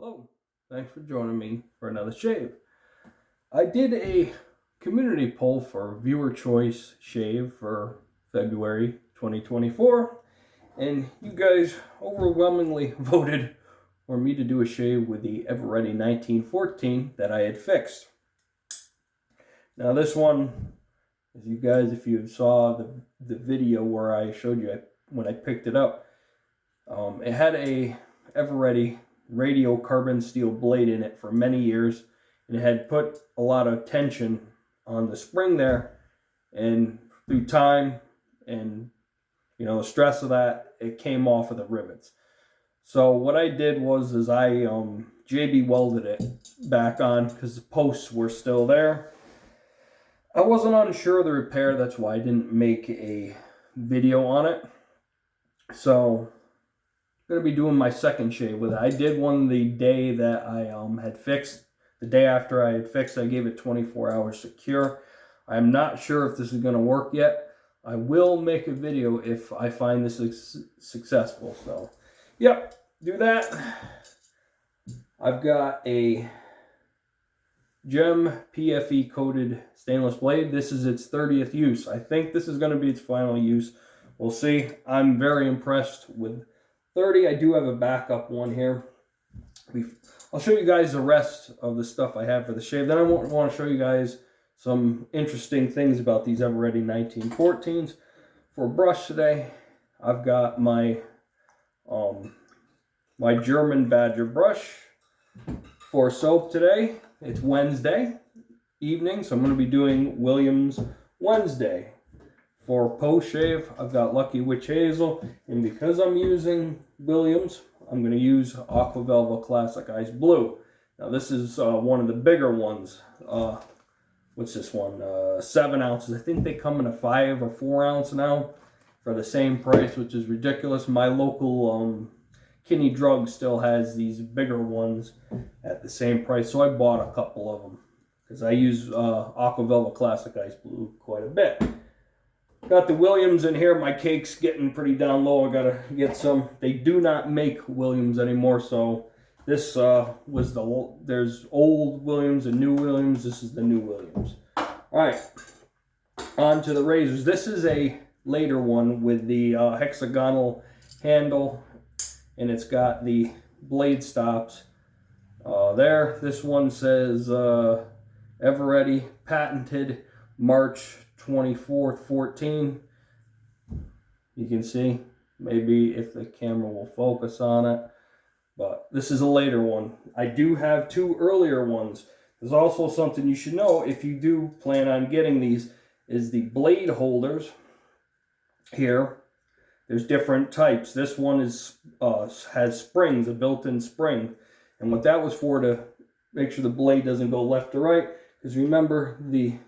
Hello, thanks for joining me for another shave. I did a community poll for viewer choice shave for February 2024, and you guys overwhelmingly voted for me to do a shave with the Everready 1914 that I had fixed. Now this one, as you guys, if you saw the video where I showed you when I picked it up, it had a Everready radio carbon steel blade in it for many years, and it had put a lot of tension on the spring there, and through time and the stress of that, it came off of the rivets. So what I did was I JB welded it back on because the posts were still there. I wasn't unsure of the repair, that's why I didn't make a video on it. So I'm going to be doing my second shave with it. I did one the day that I had fixed. The day after I had fixed, I gave it 24 hours secure. I'm not sure if this is going to work yet. I will make a video if I find this successful. So, yep, do that. I've got a Gem PFE coated stainless blade. This is its 30th use. I think this is going to be its final use. We'll see. I'm very impressed with 30. I do have a backup one here. I'll show you guys the rest of the stuff I have for the shave. Then I want to show you guys some interesting things about these Everready 1914s. For brush today, I've got my my German Badger brush. For soap today, it's Wednesday evening, so I'm going to be doing Williams Wednesday. For post shave, I've got Lucky Witch Hazel, and because I'm using Williams, I'm going to use Aqua Velva Classic Ice Blue. Now this is one of the bigger ones. What's this one? 7 ounces. I think they come in a 5 or 4 ounce now for the same price, which is ridiculous. My local Kinney Drug still has these bigger ones at the same price, so I bought a couple of them because I use Aqua Velva Classic Ice Blue quite a bit. Got the Williams in here. My cake's getting pretty down low. I gotta get some. They do not make Williams anymore, so this was there's old Williams and new Williams. This is the new Williams. All right, on to the razors. This is a later one with the hexagonal handle, and it's got the blade stops there. This one says Everready, patented March 24th, 14. You can see, maybe if the camera will focus on it, but this is a later one. I do have 2 earlier ones. There's also something you should know if you do plan on getting these, is the blade holders here. There's different types. This one is has springs, a built-in spring, and what that was for, to make sure the blade doesn't go left to right, because remember the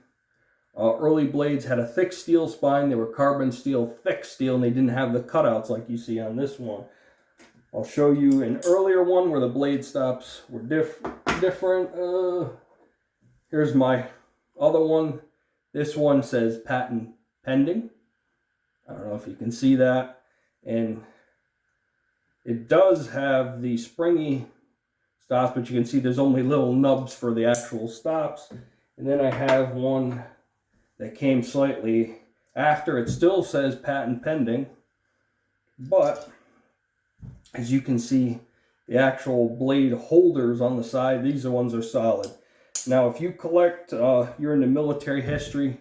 early blades had a thick steel spine. They were carbon steel, thick steel, and they didn't have the cutouts like you see on this one. I'll show you an earlier one where the blade stops were different. Here's my other one. This one says patent pending. I don't know if you can see that. And it does have the springy stops, but you can see there's only little nubs for the actual stops. And then I have one that came slightly after. It still says patent pending, but as you can see, the actual blade holders on the side, these ones are solid. Now if you collect, you're into military history,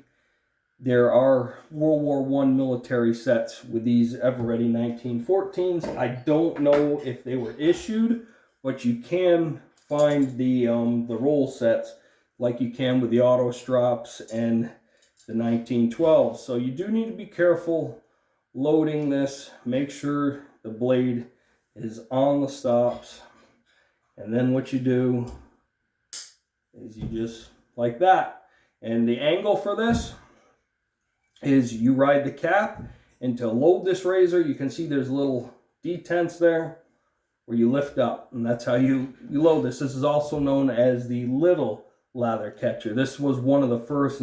there are World War I military sets with these Everready 1914s. I don't know if they were issued, but you can find the roll sets like you can with the auto strops and the 1912. So you do need to be careful loading this. Make sure the blade is on the stops, and then what you do is you just like that. And the angle for this is you ride the cap, and to load this razor, you can see there's little detents there where you lift up, and that's how you load this. This is also known as the little lather catcher. This was one of the first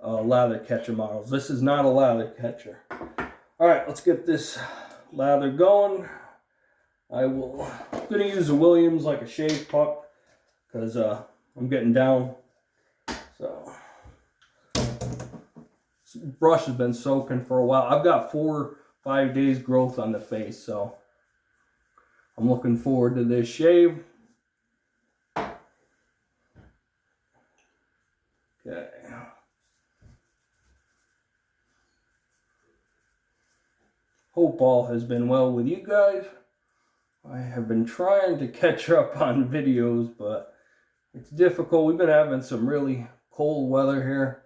lather catcher models. This is not a lather catcher. All right, let's get this lather going. I'm going to use the Williams like a shave puck because I'm getting down. So, this brush has been soaking for a while. I've got 4-5 days growth on the face, so I'm looking forward to this shave. Okay. Hope all has been well with you guys. I have been trying to catch up on videos, but it's difficult. We've been having some really cold weather here.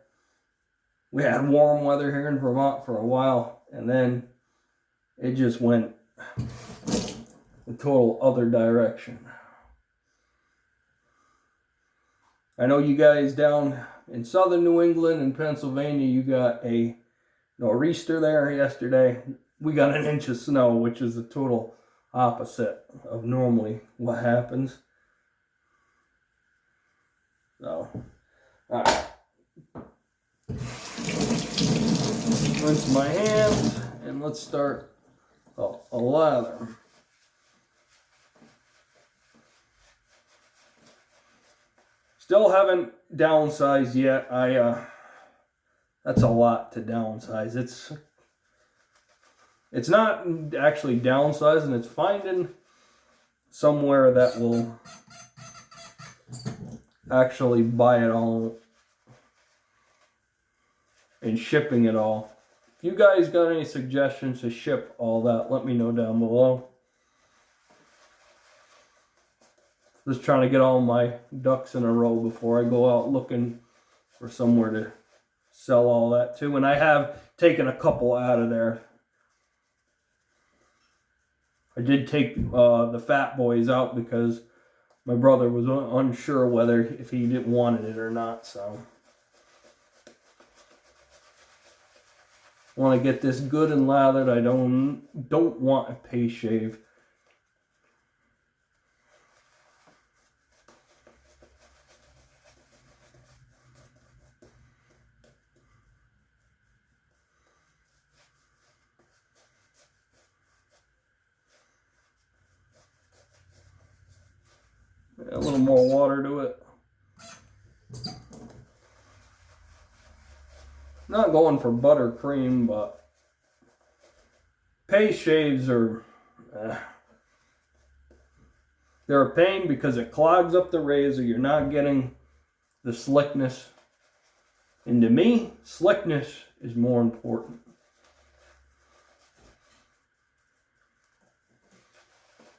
We had warm weather here in Vermont for a while, and then it just went the total other direction. I know you guys down in southern New England and Pennsylvania, you got a nor'easter there yesterday. We got an inch of snow, which is the total opposite of normally what happens. So, all right. Rinse my hands, and let's start a lather. Still haven't downsized yet. That's a lot to downsize. It's not actually downsizing, it's finding somewhere that will actually buy it all and shipping it all. If you guys got any suggestions to ship all that, let me know down below. Just trying to get all my ducks in a row before I go out looking for somewhere to sell all that to. And I have taken a couple out of there. I did take the fat boys out because my brother was unsure whether if he didn't wanted it or not. So I want to get this good and lathered. I don't want a paste shave. A little more water to it. Not going for buttercream, but paste shaves are they're a pain because it clogs up the razor. You're not getting the slickness. And to me, slickness is more important.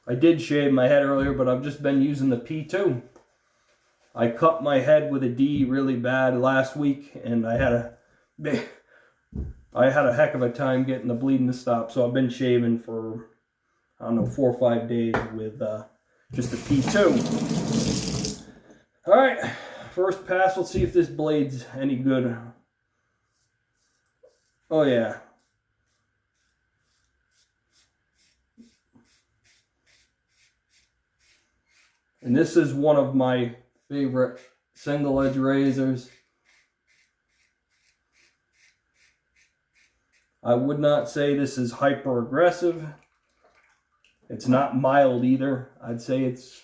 I did shave my head earlier, but I've just been using the P2. I cut my head with a D really bad last week, and I had a heck of a time getting the bleeding to stop. So I've been shaving for, I don't know, 4 or 5 days with just the P2. All right, first pass. Let's see if this blade's any good. Oh yeah. And this is one of my favorite single edge razors. I would not say this is hyper aggressive. It's not mild either. I'd say it's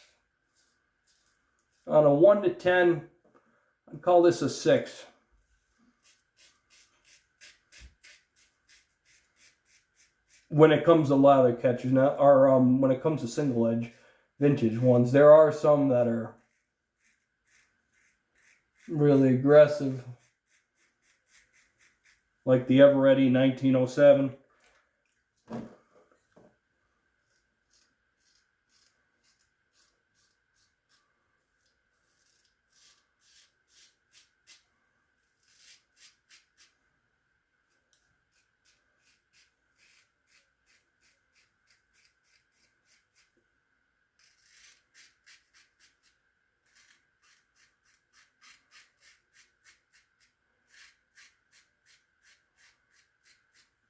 on a 1 to 10. I'd call this a 6. When it comes to lather catchers, now, or when it comes to single edge vintage ones, there are some that are really aggressive, like the Eveready 1907.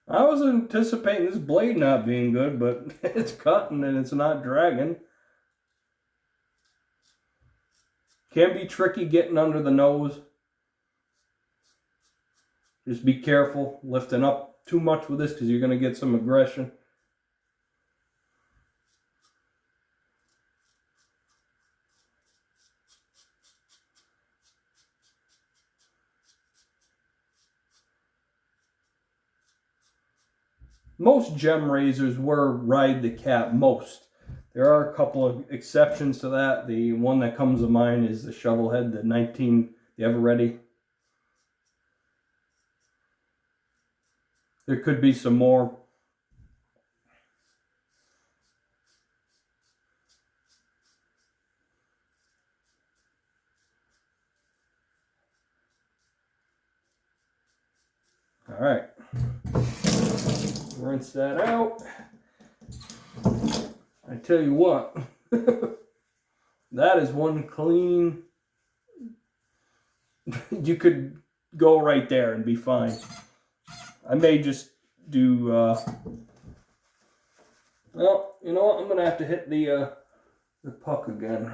I was anticipating this blade not being good, but it's cutting and it's not dragging. Can be tricky getting under the nose. Just be careful lifting up too much with this because you're going to get some aggression. most gem razors were ride the cap most. There are a couple of exceptions to that. The one that comes to mind is the Shovelhead, the Ever Ready. There could be some more. All right, rinse that out. I tell you what, that is one clean. You could go right there and be fine. I may just do, well, you know what, I'm going to have to hit the puck again.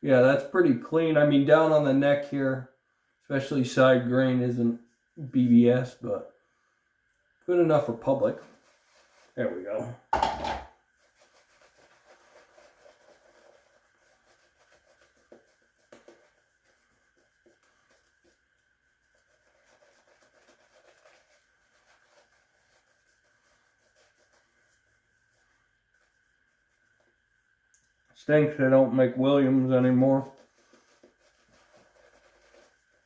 Yeah, that's pretty clean. I mean, down on the neck here, especially side grain, isn't BBS, but good enough for public. There we go. Stinks they don't make Williams anymore.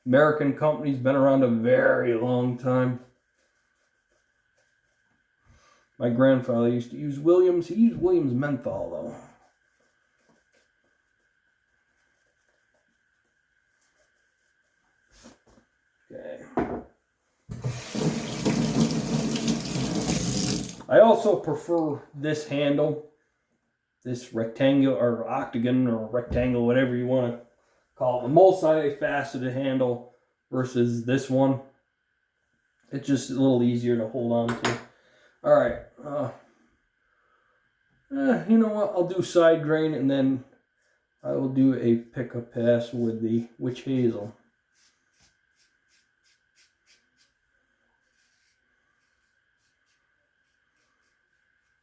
American company's been around a very long time. My grandfather used to use Williams. He used Williams menthol though. Okay. I also prefer this handle, this rectangle or octagon or rectangle, whatever you want to call it, the multi-faceted handle versus this one. It's just a little easier to hold on to. All right. You know what? I'll do side grain and then I will do a pickup pass with the witch hazel.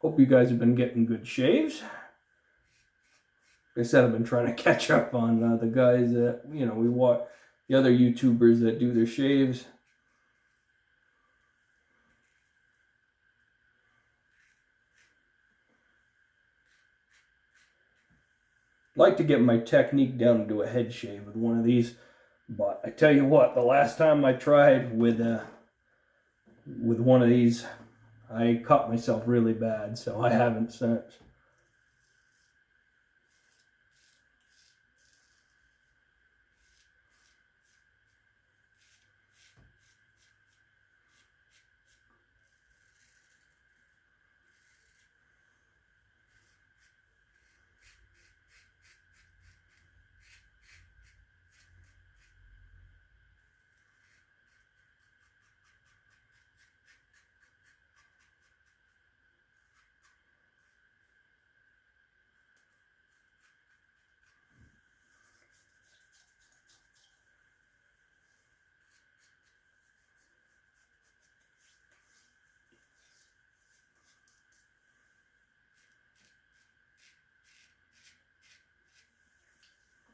Hope you guys have been getting good shaves. Like I said, I've been trying to catch up on the guys that, we watch, the other YouTubers that do their shaves. Like to get my technique down to do a head shave with one of these, but I tell you what, the last time I tried with one of these, I cut myself really bad, so I haven't since.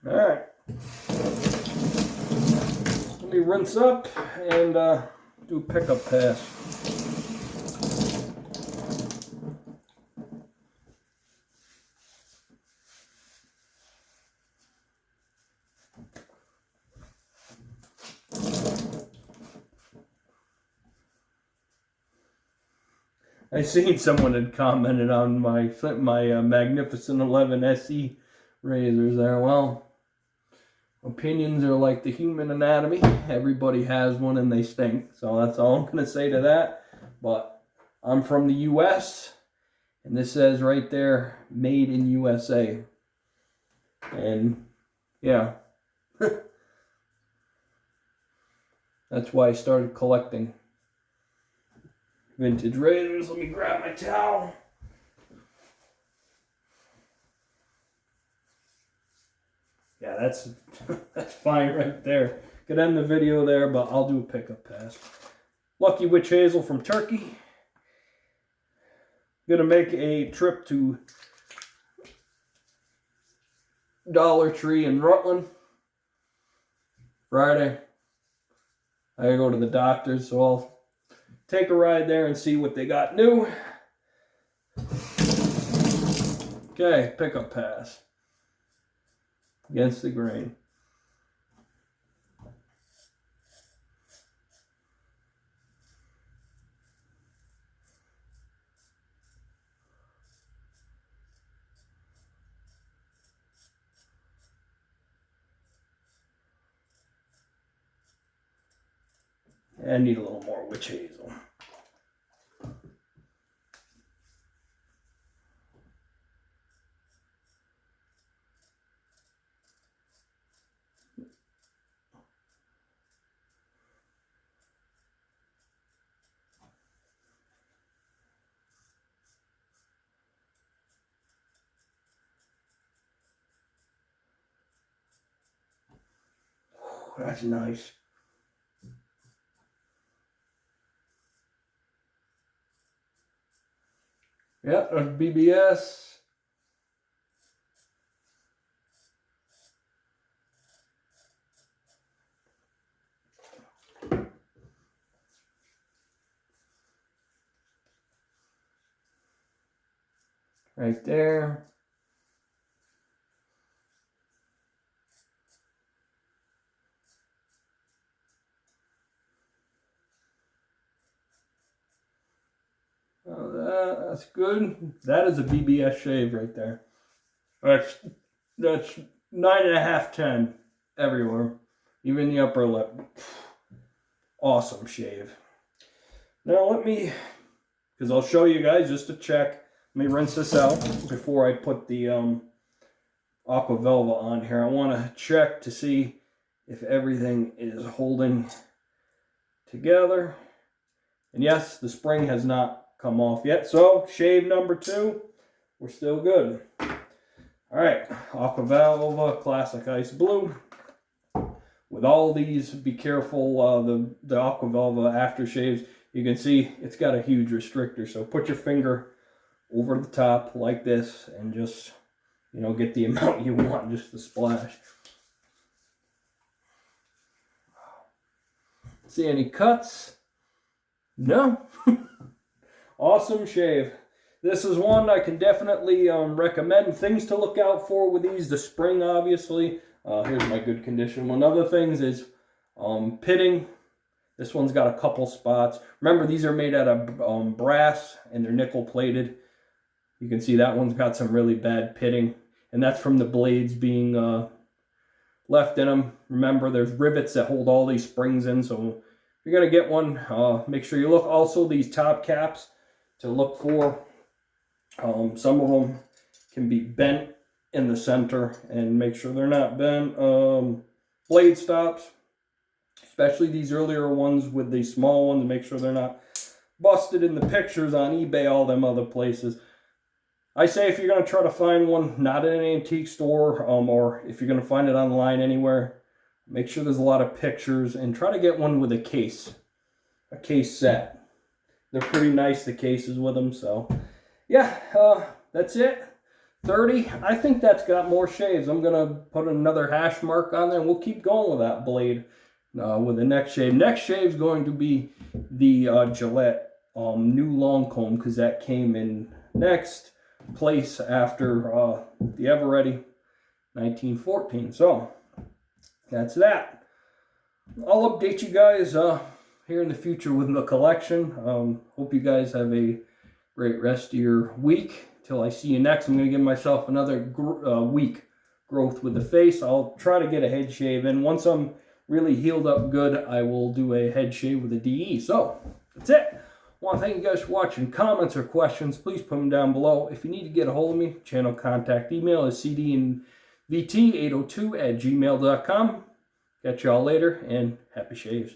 All right, let me rinse up and do a pickup pass. I seen someone had commented on my Magnificent 11 SE razors there. Well, opinions are like the human anatomy. Everybody has one and they stink. So that's all I'm going to say to that. But I'm from the U.S. and this says right there, made in USA. And yeah, that's why I started collecting vintage razors. Let me grab my towel. Yeah, that's fine right there. Could end the video there, but I'll do a pickup pass. Lucky Witch Hazel from Turkey. Gonna make a trip to Dollar Tree in Rutland Friday. I gotta go to the doctor's, so I'll take a ride there and see what they got new. Okay, pickup pass. Against the grain. I need a little more witch hazel. That's nice. Yeah, there's BBS. Right there. Oh, that's good. That is a BBS shave right there. That's 9.5, 10 everywhere, even the upper lip. Awesome shave. Now let me, because I'll show you guys just to check. Let me rinse this out before I put the Aqua Velva on here. I want to check to see if everything is holding together. And yes, the spring has not come off yet. So shave number 2, we're still good. All right, Aqua Velva Classic Ice Blue. With all these, be careful, the Aqua Velva aftershaves, you can see it's got a huge restrictor. So put your finger over the top like this and just, you know, get the amount you want, just the splash. See any cuts? No. Awesome shave. This is one I can definitely recommend. Things to look out for with these. The spring, obviously. Here's my good condition one. Other things is pitting. This one's got a couple spots. Remember, these are made out of brass and they're nickel plated. You can see that one's got some really bad pitting. And that's from the blades being left in them. Remember, there's rivets that hold all these springs in. So if you're going to get one, make sure you look. Also, these top caps to look for. Some of them can be bent in the center, and make sure they're not bent. Blade stops, especially these earlier ones with the small ones, make sure they're not busted in the pictures on eBay, all them other places. I say if you're going to try to find one, not in an antique store, or if you're going to find it online anywhere, make sure there's a lot of pictures, and try to get one with a case set. They're pretty nice, the cases with them. So yeah, that's it. 30. I think that's got more shaves. I'm going to put another hash mark on there, and we'll keep going with that blade with the next shave. Next shave is going to be the Gillette new long comb, because that came in next place after the Eveready 1914. So that's that. I'll update you guys here in the future with the collection. Hope you guys have a great rest of your week. Till I see you next, I'm going to give myself another week growth with the face. I'll try to get a head shave in. Once I'm really healed up good, I will do a head shave with a DE. So that's it. I want to thank you guys for watching. Comments or questions, please put them down below. If you need to get a hold of me, channel contact email is cdandvt802@gmail.com. Catch y'all later, and happy shaves.